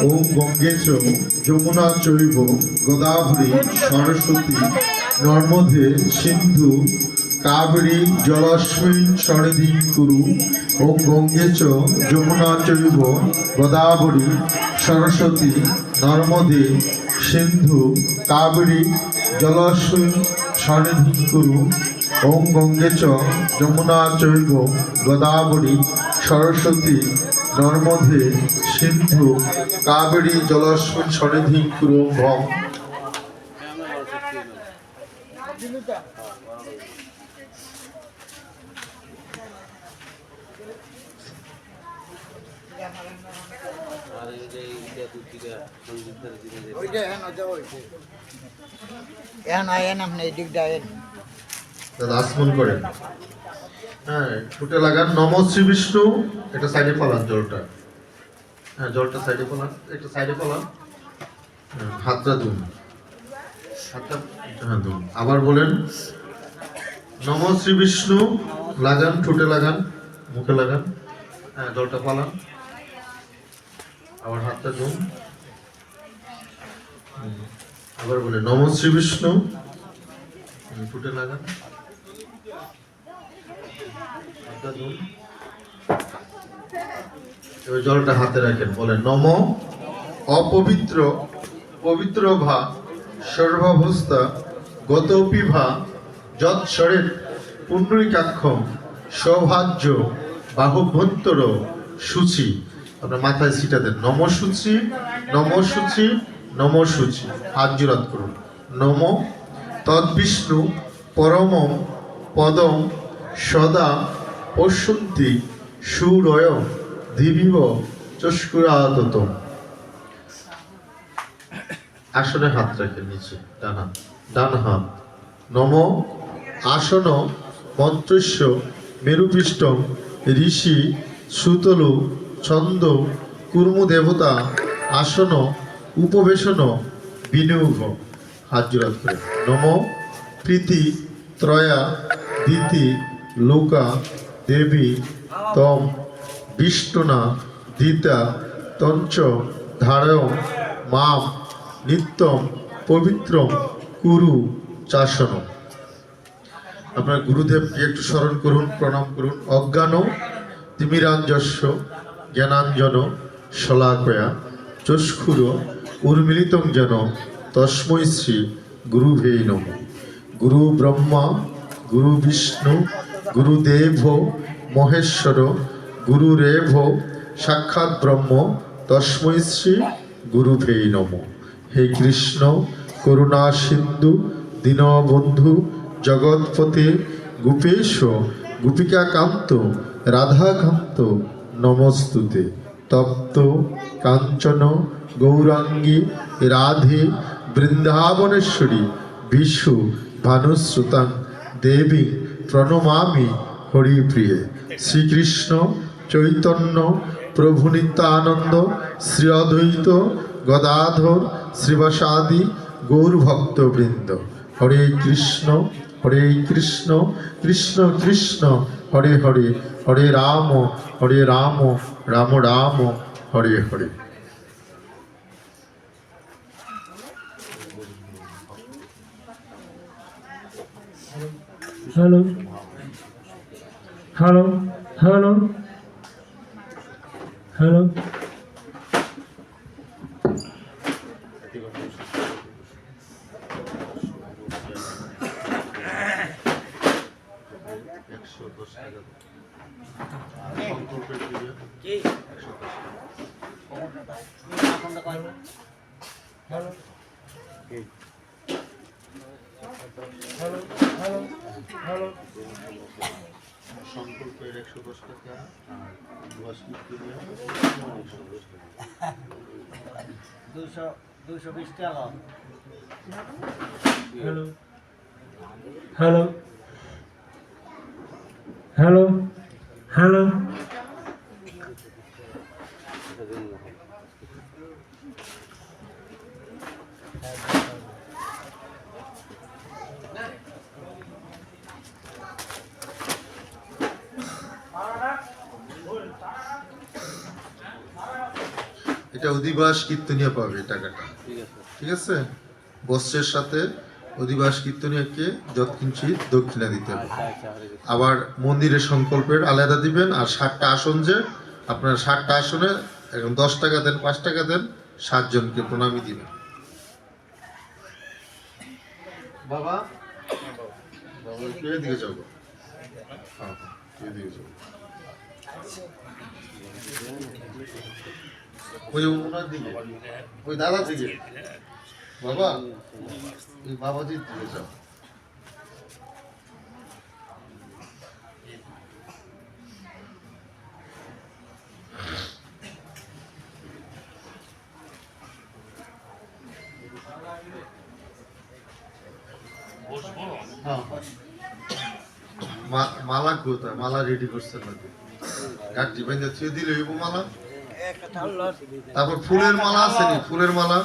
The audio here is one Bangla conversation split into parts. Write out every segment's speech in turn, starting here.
ওম গঙ্গে চ যমুনা চৈব গোদাবরী সরস্বতী নর্মদে সিন্ধু কাবেরী জলাস্মিন সন্নিধিং কুরু। ওম গঙ্গে চ যমুনা চৈব গোদাবরী সরস্বতী নর্মদে সিন্ধু কাবেরী জলাস্মিন সন্নিধিং কুরু। ওম গঙ্গে চ যমুনা চৈব গোদাবরী সরস্বতী নর্মদে সিন্ধু কাবেরী জলাস্মিন সন্নিধিং কুরু। ভং আসমন করেন। হ্যাঁ, ফুটে লাগান। নম শ্রী বিষ্ণু। এটা সাইডে ফেলান জলটা। হ্যাঁ, জলটা সাইডে ফেলান, একটা সাইডে ফেলান। হাতটা ধুন, হাতটা হ্যাঁ ধুন। আবার বলেন নম শ্রী বিষ্ণু। লাগান, ঠোঁটে লাগান, মুখে লাগান। হ্যাঁ, জলটা ফেলান, আবার হাতটা ধুন। আবার বলে নম শ্রী বিষ্ণু, ঠোঁটে লাগান, হাতটা ধুন। এবার জলটা হাতে রাখেন, বলেন নম অপবিত্র পবিত্র ভা সর্বাবস্থা গতপি ভা যৎসরেত পুণ্ডরিকাক্ষম সৌভাজ্য বাহুভ্যন্তর সূচি। আপনার মাথায় সিটা দেন। নম সূচি, নম সূচি, নম সূচি। হাত জোড়াত করুন। নম তদ্বিষ্ণু পরমম পদম সদা পশ্যন্তি সুরয় দিবিব চস্কুরাততম। আসনে হাত রাখেন নিচে, ডান হাত, ডান হাত। নম আসন মন্ত্রস্য মেরুপৃষ্ঠম ঋষি সুতলু ছন্দ কুর্মু দেবতা আসন উপবেশন বিনিয়োগ। হাত জোড়াত করে। নম প্রীতি ত্রয়া দিতি লোকা দেবী তম বিষ্ণুনা দিতা তঞ্চ ধারয়ম মাম নিত্যম পবিত্রম কুরু চাসন। আপনার গুরুদেবকে একটু স্মরণ করুন, প্রণাম করুন। অজ্ঞান তিমিরাঞ্জস্য জ্ঞানাঞ্জন শলাকয়া চক্ষুর উন্মিলিতং যেন তস্मै শ্রী গুরুভে নমঃ। গুরু ব্রহ্মা গুরু বিষ্ণু গুরুদেব মহেশ্বর গুরুরেভ সাক্ষাৎ ব্রহ্ম তস্मै শ্রী গুরুভে নমঃ। হে কৃষ্ণ করুণা সিন্ধু দীনবন্ধু জগৎপতে গোপেশ গোপিকাকান্ত রাধাকান্ত নমস্তুতে। তপ্ত কাঞ্চন গৌরাঙ্গী রাধে বৃন্দাবনেশ্বরী বিশু ভানুশ্রুতাং দেবী প্রণমামি হরিপ্রিয়ে। শ্রীকৃষ্ণ চৈতন্য প্রভু নিত্যানন্দ শ্রী অদ্বৈত গদাধর শ্রীবাসাদি গৌরভক্তবৃন্দ। Hare Krishna Krishna Krishna Hare Hare, Hare Rama Rama Rama Hare Hare. Hello hello hello hello. সংকল্পের 110 টাকা আর 220 টাকা। Hello hello hello hello. এটা অধিবাস কীর্তনিয়া পাবে এই টাকাটা, ঠিক আছে। ঠিক আছে? বস্ত্রের সাথে অধিবাস কীর্তনিয়াকে যৎকিঞ্চিৎ দক্ষিণা দিতে হবে। আচ্ছা আচ্ছা, হরে কৃষ্ণ। আবার মন্দিরের সংকল্পের আলাদা দিবেন। আর 60টা আসন যে আপনার 60টা আসনে এখন 10 টাকা দেন, 5 টাকা দেন, 7 জনকে প্রণামী দিবেন। বাবা বাবা একটু এদিকে যাবো। হ্যাঁ, এদিকে যাবো। ওই যে ওনার দিকে, ওই দাদা দিকে। বাবা এই বাবাজির দিকে যাও। হ্যাঁ। মালা কোথায়? মালা রেডি করছেন নাকি? গাঁটি বেঁধে থুয়ে দিলে হইব মালা। তারপর ফুলের মালা আছে নি? ফুলের মালা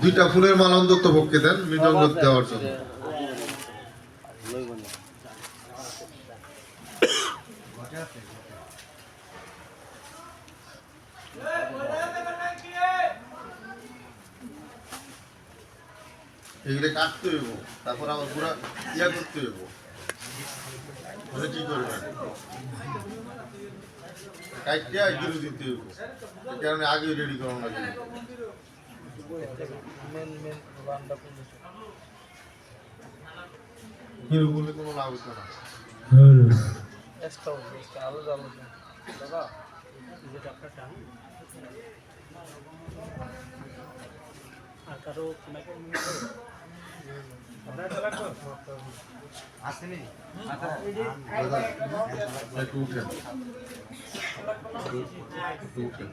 2টা ফুলের মালা অন্তত পক্ষে দেন মৃদঙ্গ দেওয়ার জন্য। এগুলো কাটতে হইব, তারপর আবার পুরা ইয়া করতে হইব। কি করবেন? কাইটিয়া এগুলো দিতে হইব, এই কারণে আগে রেডি করানো লাগে। হিরো বলে কোনো লাভ হতো না। আসেনি দাদা, একটু উঠেন, একটু উঠেন।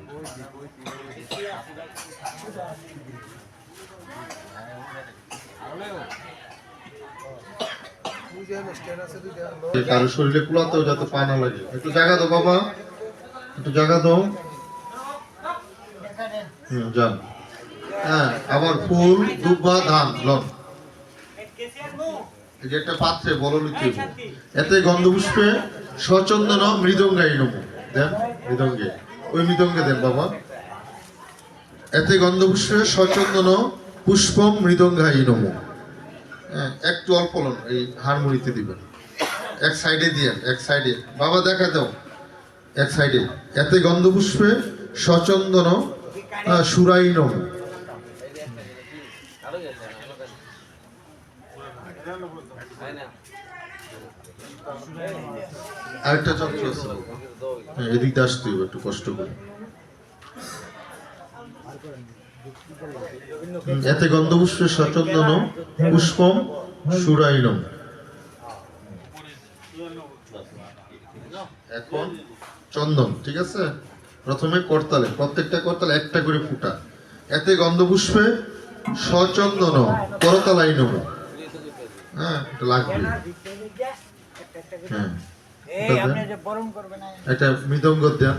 কারো শরীরে কুলাতেও যাতে পা না লাগে। একটু জায়গা দাও বাবা, একটু জায়গা দাও। যান। হ্যাঁ, আবার ফুল, দুব্বা, ধান লন। এই যে একটা পাত্রে বলো নিতে হইব। এতে গন্ধপুষ্পে সচন্দন মৃদঙ্গাই নম দেন, মৃদঙ্গে ওই মৃদঙ্গে দেন বাবা। এতে গন্ধপুষ্পে সচন্দন পুষ্পম মৃদঙ্গাই নম। হ্যাঁ, একটু অল্প লন, এই হারমোনিতে দিবেন। এক সাইডে দিয়েন, এক সাইডে বাবা দেখা দাও, এক সাইডে। এতে গন্ধপুষ্পে সচন্দন সুরাই নম। আরেকটা যন্ত্র আছে, হ্যাঁ, এদিকে আসতে হবে একটু কষ্ট করে। এতে গন্ধপুষ্পে সচন্দন পুষ্পম সুরাইনম। এখন চন্দন, ঠিক আছে? প্রথমে করতালে, প্রত্যেকটা করতালে একটা করে ফুটা। এতে গন্ধপুষ্পে সচন্দন করতালাইনম। হ্যাঁ, এটা লাগবে। হ্যাঁ, এটা মৃদঙ্গ দেন।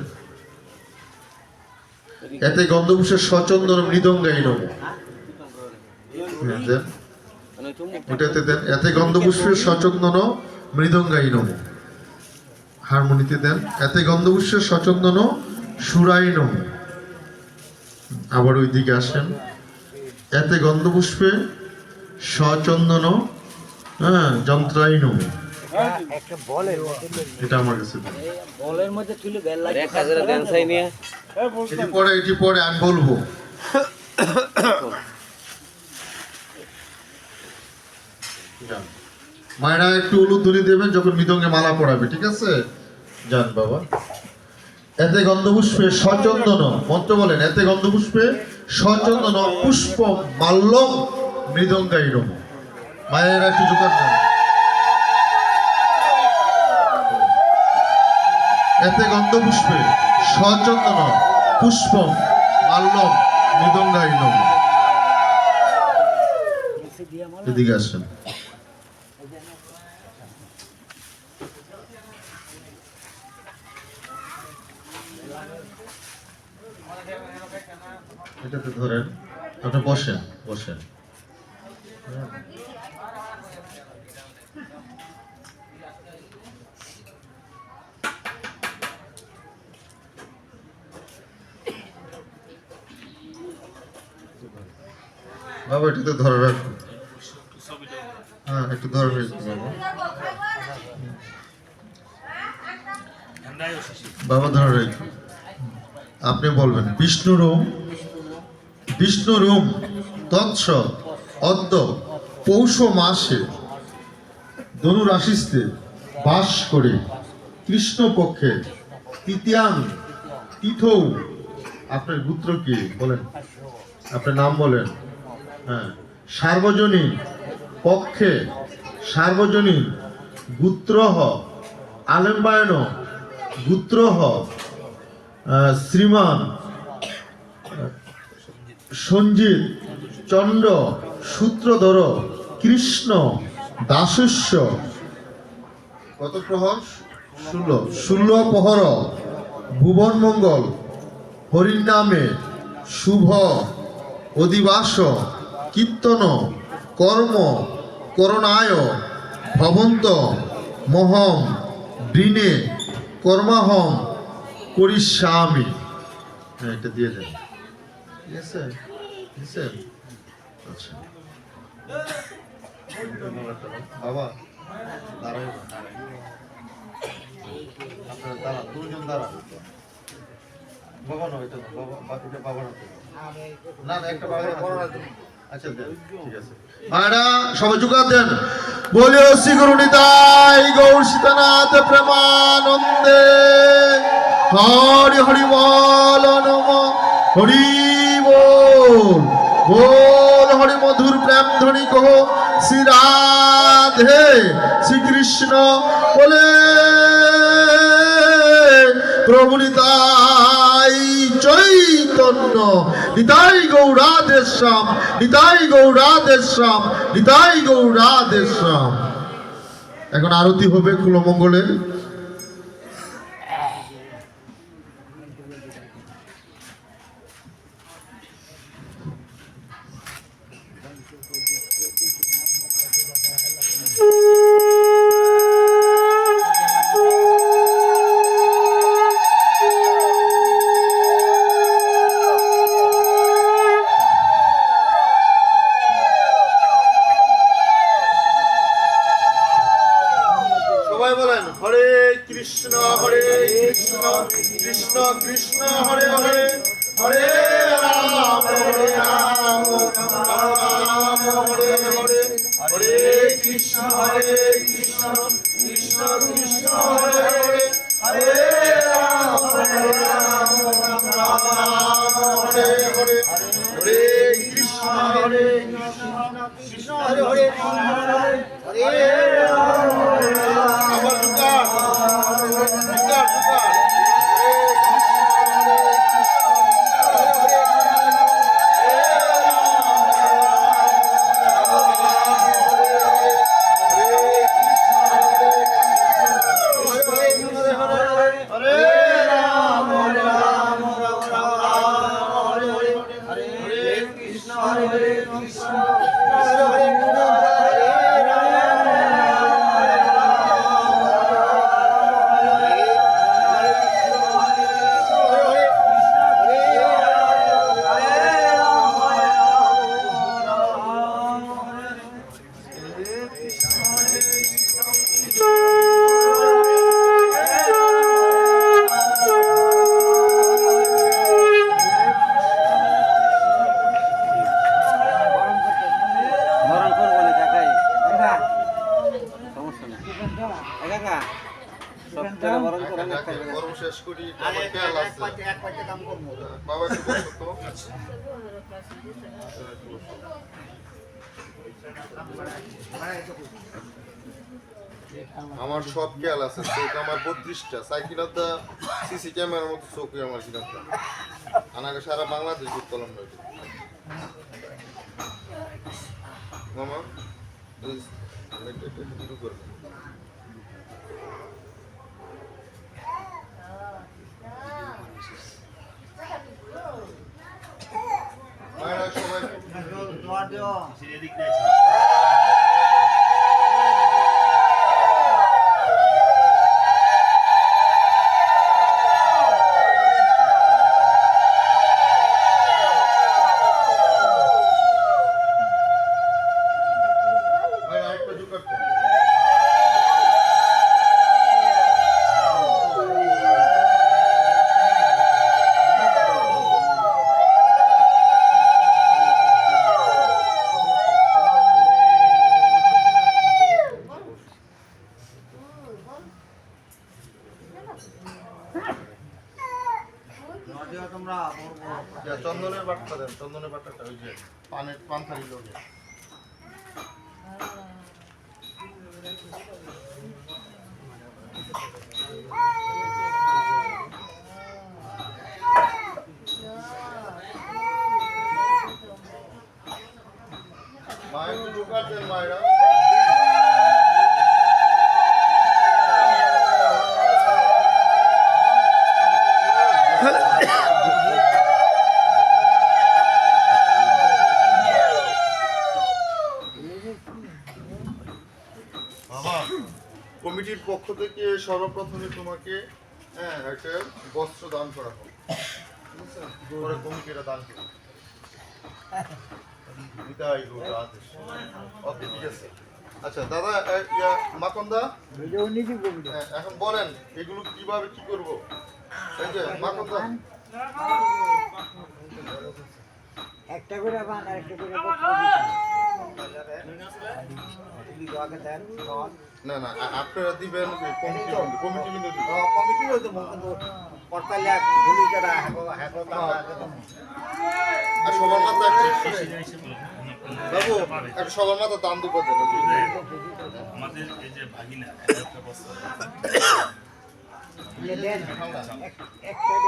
এতে গন্ধপুষ্পে সচন্দন মৃদঙ্গাই নম। দেন, ওটাতে দেন। এতে গন্ধপুষ্পে সচন্দন মৃদঙ্গাই নম। হারমোনিতে দেন। এতে গন্ধপুষ্পে সচন্দন সুরাই নম। আবার ওই দিকে আসেন। এতে গন্ধপুষ্পে সচন্দন যন্ত্রাই নম। এটা আমার কাছে দেন। বলের মধ্যে তুলে বেল লাগে এক হাজার দেন চাই নিয়ে এটি পরে আমি বলবো। মায়েরা একটু উলুধ্বনি দেবেন যখন মৃদঙ্গে মালা পড়াবে, ঠিক আছে? যান বাবা। এতে গন্ধপুষ্পে সচন্দন, মন্ত্র বলেন। এতে গন্ধপুষ্পে সচন্দন পুষ্প মাল্যম মৃদঙ্গাই নম। মায়েরা একটু জোগাড় দেন। এতে গন্ধপুষ্পে সচন্দন পুষ্প মাল্যম মৃদঙ্গাই নম। এদিকে আসেন। এটাতে ধরেন, আপনি বসেন, বসেন। বাবা এটাতে ধরে রাখো। হ্যাঁ একটু ধরে রাখো বাবা, বাবা ধরে রাখো। আপনি বলবেন বিষ্ণুরূম তৎস অদ্য পৌষ মাসে ধনুরাশিস্তে বাস করে কৃষ্ণপক্ষে তৃতীয়াং তিথৌ। আপনার গোত্র কি বলেন, আপনার নাম বলেন। হ্যাঁ, সার্বজনীন পক্ষে সার্বজনীন গোত্রহ আলম্বায়ন গোত্রহ শ্রীমান সঞ্জিত চন্দ্র সূত্রধর কৃষ্ণ দাসস্য। কত প্রহর? 16 প্রহর ভুবন মঙ্গল হরির নামে শুভ অধিবাস কীর্তন কর্ম করণায় ভবন্ত মহম বৃণে কর্মাহম করিষ্যামি। হ্যাঁ এটা দিয়ে দেন। ঠিক আছে, আচ্ছা বাবা দাঁড়াই, আপনারা দাঁড়ান, দুজন দাঁড়ান। বাবা না ওইটা না, বাবা বাকিটা বাবা না, না না একটা বাবা না। আচ্ছা দেন, ঠিক আছে ভাইরা সবাই জোগাড় দেন। বলিও শ্রী গুরু নিতাই গৌর সীতানাথ প্রেমানন্দে। হরি হরি বল নম হরি বল। बोल हरि मधुर प्रेम ध्वनि कहो श्री राधे श्री कृष्ण बोले प्रभु निताई चैतन्य निताई गौराधेश्याम निताई गौराधेश्याम निताई गौराधेश्याम। এখন আরতি হবে কুলমঙ্গলের। কৃষ্ণ কৃষ্ণ হরে হরে হরে রাম রাম হরে হরে হরে কৃষ্ণ কৃষ্ণ কৃষ্ণ হরে হরে হরে রাম রাম হরে হরে হরে কৃষ্ণ কৃষ্ণ হরে হরে হরে রাম আমার দোকান শেষ করি বাবা আমার সব খেয়াল আছে। চোখ আমার 32টা সাইকেলটা সিসি ক্যামেরার মতো চোখ আমার কিনাটা আনাকে সারা বাংলাদেশ ঘুরতাম না মামা শুরু করবে। চন্দনের বাটটা দেন, চন্দনের বাট্টাটা ওই যে পান থালি লোকে। মা একটু ঢুকার দেন মায়েরা। কমিটির পক্ষ থেকে সর্বপ্রথমে তোমাকে একটা বস্ত্র দান করা হবে, পরে কমিটিরা দান করবে। ওকে, ঠিক আছে। আচ্ছা দাদা, মাকন্দা এখন বলেন এগুলো কিভাবে কি করবো? এই যে মাকন্দা, একটা করে বান আর একটা করে না না আপনারা দিবেন, কমিটি কিন্তু দিবে। কমিটি হইতো কিন্তু পড়তালে ভূমিকাটা আর সবার মাথা বাবু একটা সবার মাথা দাম দুটো দেন। আমাদের এই যে ভাগিনা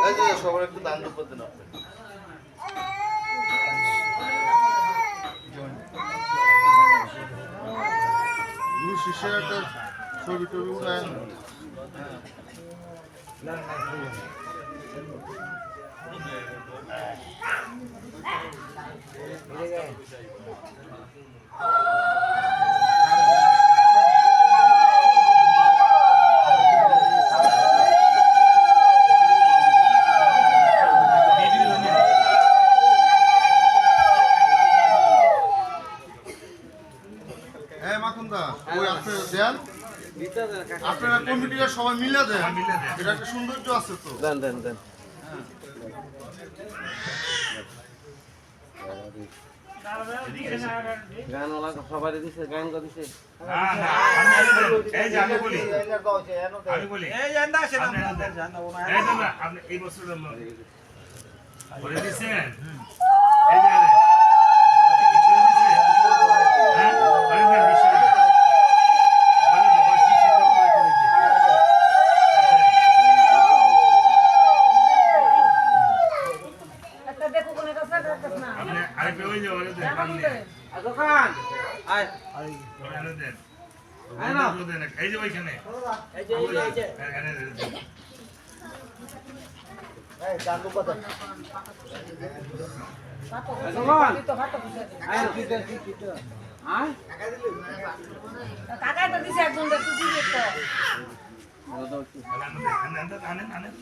এই যে সবার একটু দাম দুটো দেন আপনি। শিশে একটা ছবি টবি উঠায় আপনারা কমিটিরা সবাই মিলে দেন, এটা একটা সৌন্দর্য আছে তো। দেন দেন দেন গানওয়ালা সবাই দিছে, গান গো দিছে। আপনি এই বছর এই যে ওইখানে কাকা তো দিছে একজন দেখতে দিছে তো আনেন আনেন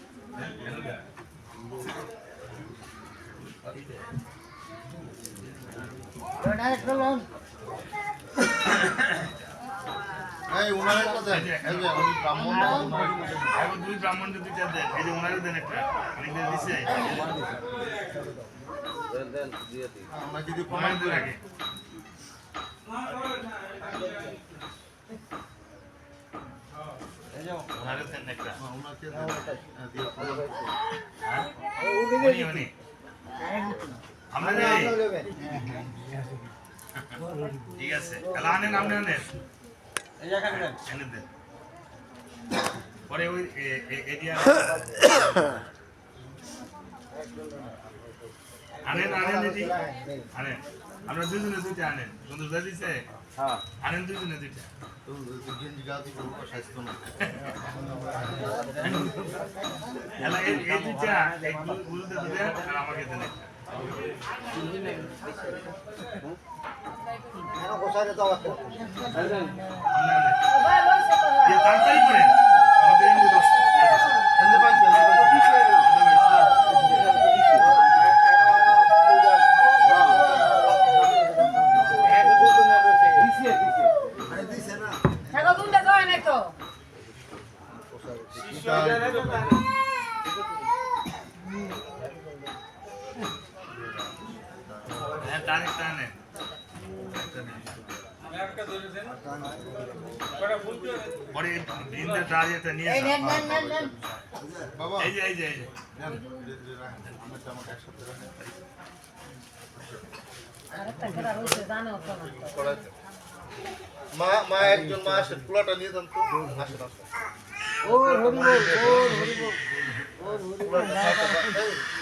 এই উনার একটা দেন, এই যে উনি ব্রাহ্মণ, এখন দুই ব্রাহ্মণকে দুইটা দেন, এই যে ওনারও দেন একটা, অনেকদের দিছে। দেন দেন দিয়ে দিই। আমরা যদি প্রমাণ ওনারদের আগে ওনারও দেন একটা। ওনাকে দেন, দিয়ে প্রমাণ। উনি উনি আমরা দেই। ঠিক আছে, তাহলে আনেন, আপনি আনেন, এনে দেন। পরে ওই এরিয়া আনেন আনেন এটি আনেন, আপনারা দুজনে দুইটা আনেন। বন্ধু দিছে, আনেন দুজনে দুইটা। তো গেঞ্জি গাদি করবো স্বাস্থ্য না। এলা এই দুইটা এই গুলোতে দিবেন আর আমাকে দেন একটা। তাড়াতাড়ি করেন, আমাদের এমনি দশ এনে পাইছে, এনে পাইছে। ছাগল দুধটা খাওয়া নাই তো হ্যাঁ, টানে টানে পরে বৃন্দের দাঁড়িয়েটা নিয়ে এই নেন নেন নেন নেন বাবু বাবা এই যে এই যে এই যে নেন, ধীরে ধীরে রাখেন। আমারটা আমাকে একসাথে রাখেন। আরেকটা ঘেরা রয়েছে জানো তো না কড়াইতে। মা একজন মা আসেন, পোলাটা নিয়ে যান তো। আসেন, আসেন।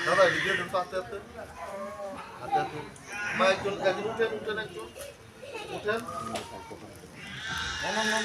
দাদা, এদিকে দিয়ে দেন তো হাতে হাতে। হাতে হাতে। মা একজন উঠেন একজন। উঠেন।